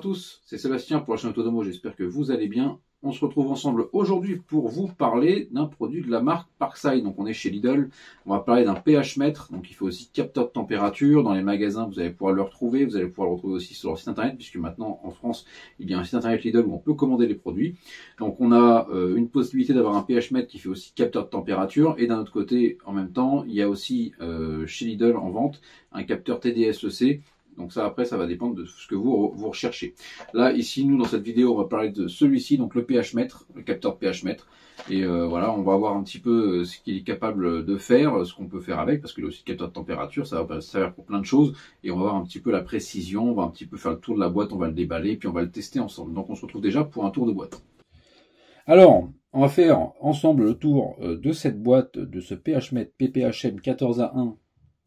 tous, c'est Sébastien pour la chaîne Autodomo, j'espère que vous allez bien. On se retrouve ensemble aujourd'hui pour vous parler d'un produit de la marque Parkside. Donc on est chez Lidl, on va parler d'un pH mètre, donc il fait aussi capteur de température. Dans les magasins, vous allez pouvoir le retrouver, vous allez pouvoir le retrouver aussi sur leur site internet, puisque maintenant en France, il y a un site internet Lidl où on peut commander les produits. Donc on a une possibilité d'avoir un pH mètre qui fait aussi capteur de température, et d'un autre côté, en même temps, il y a aussi chez Lidl en vente un capteur TDS-EC. Donc ça, après, ça va dépendre de ce que vous recherchez. Là, ici, nous, dans cette vidéo, on va parler de celui-ci, donc le pH mètre, le capteur de pH mètre. Et voilà, on va voir un petit peu ce qu'il est capable de faire, ce qu'on peut faire avec, parce que aussi capteur de température, ça va servir pour plein de choses. Et on va voir un petit peu la précision, on va un petit peu faire le tour de la boîte, on va le déballer, puis on va le tester ensemble. Donc on se retrouve déjà pour un tour de boîte. Alors, on va faire ensemble le tour de cette boîte, de ce pH mètre PPHM 14A1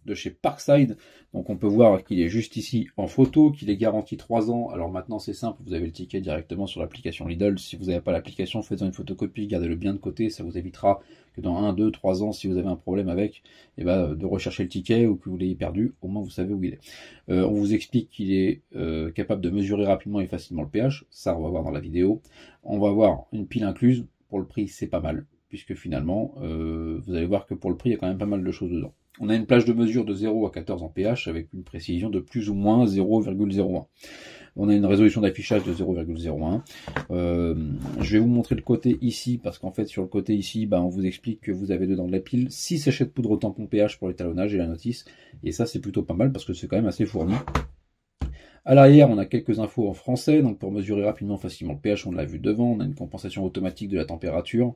de chez Parkside. Donc on peut voir qu'il est juste ici en photo, qu'il est garanti 3 ans. Alors maintenant c'est simple, vous avez le ticket directement sur l'application Lidl. Si vous n'avez pas l'application, faites-en une photocopie, gardez-le bien de côté, ça vous évitera que dans 1, 2, 3 ans, si vous avez un problème avec, de rechercher le ticket ou que vous l'ayez perdu, au moins vous savez où il est. On vous explique qu'il est capable de mesurer rapidement et facilement le pH, ça on va voir dans la vidéo. On va voir une pile incluse, pour le prix c'est pas mal, puisque finalement vous allez voir que pour le prix il y a quand même pas mal de choses dedans. On a une plage de mesure de 0 à 14 en pH avec une précision de plus ou moins 0,01. On a une résolution d'affichage de 0,01. Je vais vous montrer le côté ici, parce qu'en fait sur le côté ici, on vous explique que vous avez dedans de la pile, 6 sachets de poudre tampon pH pour l'étalonnage et la notice. Et ça c'est plutôt pas mal parce que c'est quand même assez fourni. À l'arrière, on a quelques infos en français, donc pour mesurer rapidement facilement le pH, on l'a vu devant. On a une compensation automatique de la température.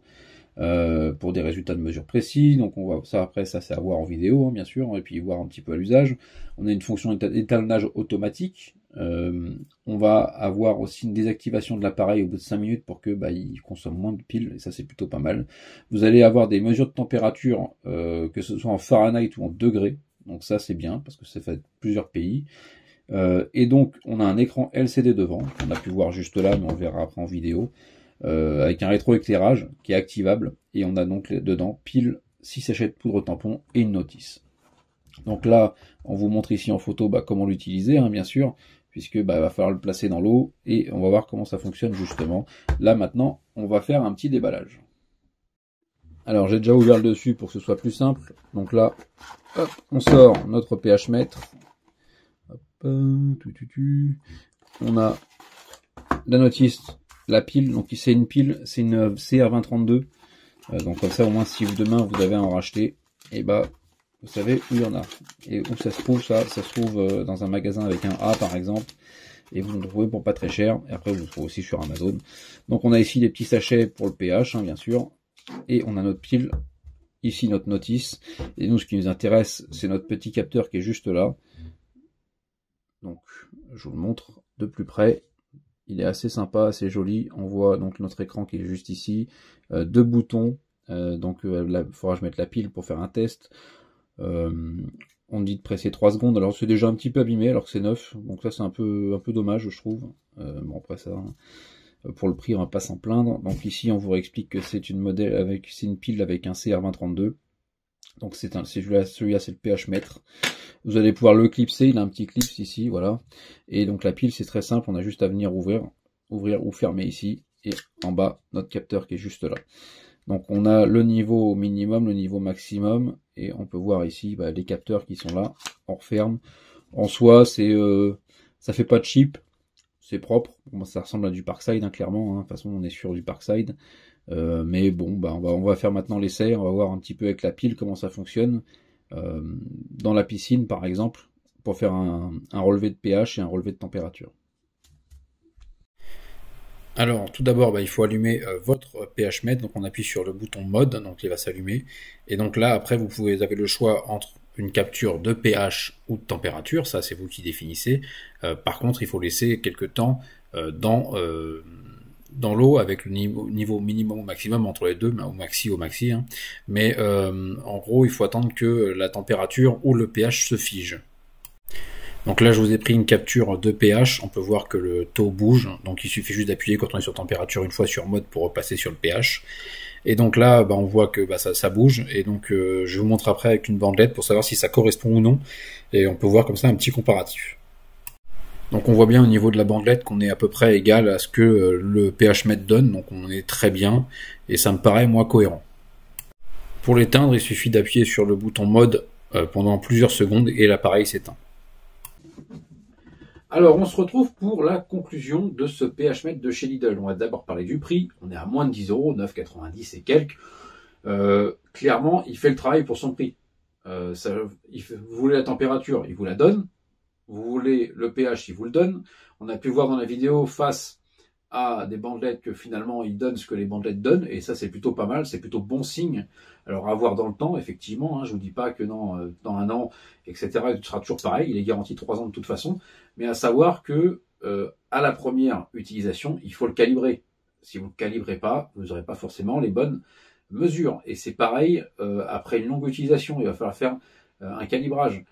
Pour des résultats de mesure précis, donc on va ça après, ça c'est à voir en vidéo bien sûr, et puis voir un petit peu à l'usage. On a une fonction d'étalonnage automatique, on va avoir aussi une désactivation de l'appareil au bout de 5 minutes pour que il consomme moins de piles, et ça c'est plutôt pas mal. Vous allez avoir des mesures de température, que ce soit en Fahrenheit ou en degrés, donc ça c'est bien parce que ça fait plusieurs pays. Et donc on a un écran LCD devant, on a pu voir juste là, mais on le verra après en vidéo. Avec un rétroéclairage qui est activable, et on a donc dedans pile, 6 sachets de poudre tampon et une notice. Donc là on vous montre ici en photo comment l'utiliser, bien sûr, puisque il va falloir le placer dans l'eau, et on va voir comment ça fonctionne justement. Là maintenant on va faire un petit déballage. Alors j'ai déjà ouvert le dessus pour que ce soit plus simple. Donc là hop, on sort notre pH mètre, hop, on a la notice, la pile, donc c'est une pile, c'est une CR2032, donc comme ça au moins si demain vous avez à en racheter, vous savez où il y en a, et où ça se trouve. Ça se trouve dans un magasin avec un A par exemple, et vous le trouvez pour pas très cher, et après vous le trouvez aussi sur Amazon. Donc on a ici les petits sachets pour le pH, bien sûr, et on a notre pile, ici notre notice, et nous ce qui nous intéresse c'est notre petit capteur qui est juste là. Donc je vous le montre de plus près. Il est assez sympa, assez joli. On voit donc notre écran qui est juste ici. 2 boutons. Donc il faudra que je mette la pile pour faire un test. On dit de presser 3 secondes. Alors c'est déjà un petit peu abîmé alors que c'est neuf. Donc ça c'est un peu dommage je trouve. Bon après ça, pour le prix on va pas s'en plaindre. Donc ici on vous réexplique que c'est une pile avec un CR2032. Donc celui-là c'est le pH mètre. Vous allez pouvoir le clipser, il a un petit clip ici, voilà. Et donc la pile c'est très simple, on a juste à venir ouvrir ou fermer ici, et en bas notre capteur qui est juste là. Donc on a le niveau minimum, le niveau maximum, et on peut voir ici les capteurs qui sont là. On referme. En soi ça fait pas de chip, c'est propre. Bon, ça ressemble à du Parkside clairement, de toute façon on est sur du Parkside. Mais bon, on va faire maintenant l'essai, on va voir un petit peu avec la pile comment ça fonctionne. Dans la piscine par exemple, pour faire un relevé de pH et un relevé de température. Alors tout d'abord il faut allumer votre pH mètre, donc on appuie sur le bouton mode, donc il va s'allumer, et donc là après vous avez le choix entre une capture de pH ou de température, ça c'est vous qui définissez. Par contre il faut laisser quelques temps dans l'eau avec le niveau minimum ou maximum entre les deux, au maxi, mais en gros il faut attendre que la température ou le pH se fige. Donc là je vous ai pris une capture de pH, on peut voir que le taux bouge, donc il suffit juste d'appuyer quand on est sur température une fois sur mode pour repasser sur le pH. Et donc là on voit que ça bouge, et donc je vous montre après avec une bandelette pour savoir si ça correspond ou non, et on peut voir comme ça un petit comparatif. Donc on voit bien au niveau de la bandelette qu'on est à peu près égal à ce que le pH-mètre donne, donc on est très bien, et ça me paraît moi cohérent. Pour l'éteindre, il suffit d'appuyer sur le bouton mode pendant plusieurs secondes et l'appareil s'éteint. Alors on se retrouve pour la conclusion de ce pH-mètre de chez Lidl. On va d'abord parler du prix, on est à moins de 10 €, 9,90 et quelques. Clairement, il fait le travail pour son prix. Vous voulez la température, il vous la donne. Vous voulez le pH, il vous le donne. On a pu voir dans la vidéo face à des bandelettes que finalement il donne ce que les bandelettes donnent, et ça c'est plutôt pas mal, c'est plutôt bon signe. Alors à voir dans le temps, effectivement, je vous dis pas que dans un an, etc., il sera toujours pareil, il est garanti 3 ans de toute façon, mais à savoir que à la première utilisation, il faut le calibrer. Si vous ne le calibrez pas, vous n'aurez pas forcément les bonnes mesures. Et c'est pareil, après une longue utilisation, il va falloir faire un calibrage.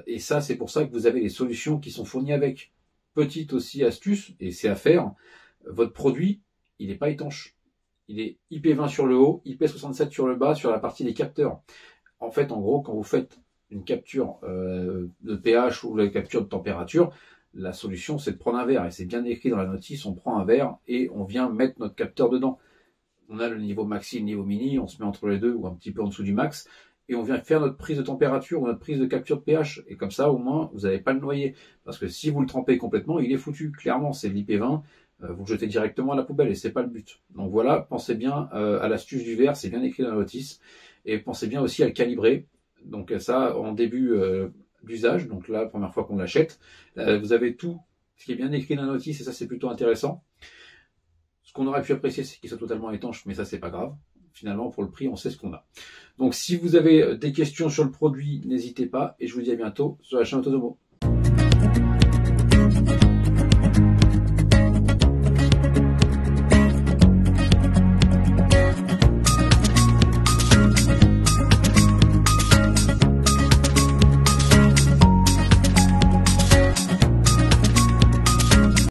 Et ça, c'est pour ça que vous avez les solutions qui sont fournies avec. Petite aussi astuce, et c'est à faire, votre produit, il n'est pas étanche. Il est IP20 sur le haut, IP67 sur le bas, sur la partie des capteurs. En fait, en gros, quand vous faites une capture de pH ou la capture de température, la solution, c'est de prendre un verre. Et c'est bien écrit dans la notice, on prend un verre et on vient mettre notre capteur dedans. On a le niveau maxi et le niveau mini, on se met entre les deux ou un petit peu en dessous du max. Et on vient faire notre prise de température ou notre prise de capture de pH. Et comme ça, au moins, vous n'allez pas le noyer. Parce que si vous le trempez complètement, il est foutu. Clairement, c'est l'IP20. Vous le jetez directement à la poubelle et c'est pas le but. Donc voilà, pensez bien à l'astuce du verre, c'est bien écrit dans la notice. Et pensez bien aussi à le calibrer. Donc ça, en début d'usage, donc là, première fois qu'on l'achète, vous avez tout ce qui est bien écrit dans la notice et ça, c'est plutôt intéressant. Ce qu'on aurait pu apprécier, c'est qu'il soit totalement étanche, mais ça, c'est pas grave. Finalement, pour le prix, on sait ce qu'on a. Donc, si vous avez des questions sur le produit, n'hésitez pas. Et je vous dis à bientôt sur la chaîne Autodomo.